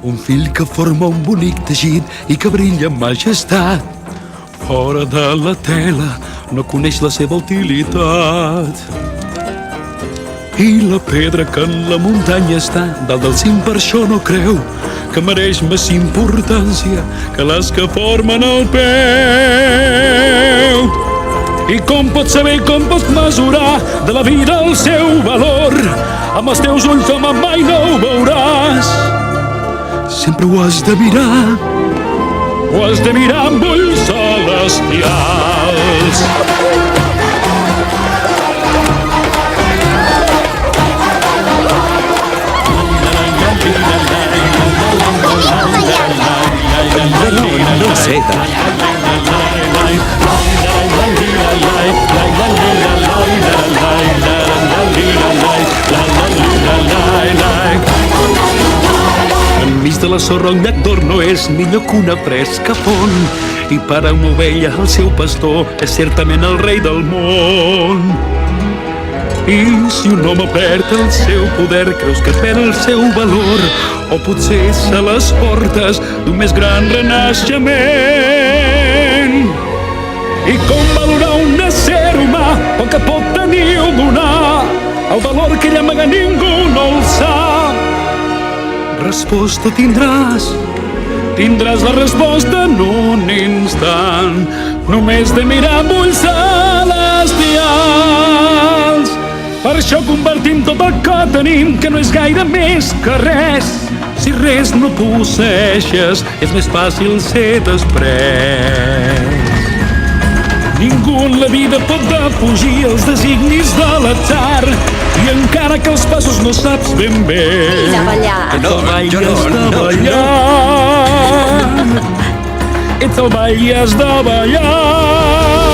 un fill que forma un bonic teixit i que brilla amb majestat. Fora de la tela no coneix la seva utilitat. I la pedra que en la muntanya està dalt del cim per això no creu que mereix més importància que les que formen el peu. I com pots saber, com pots mesurar de la vida el seu valor? Amb els teus ulls, home, mai no ho veuràs. Sempre ho has de mirar, ho has de mirar amb ulls celestials. No sé treballar. Enmig de la sorra el llac no és millor que una fresca font, i per a una ovella el seu pastor és certament el rei del món. I si un home perd el seu poder, creus que perd el seu valor, o potser és a les portes d'un més gran renaixement. I com valorar un ésser humà, el que pot tenir o donar, el valor que ell amaga ningú no el sap. Resposta tindràs la resposta en un instant, només de mirar amb ulls celestials. Per això convertim tot el que tenim, que no és gaire més que res. Si res no posseixes, és més fàcil ser després. Ningú en la vida pot defugir els designis de l'atzar, i encara que els passos no saps ben bé, No, jo no. ets el ball i has de ballar.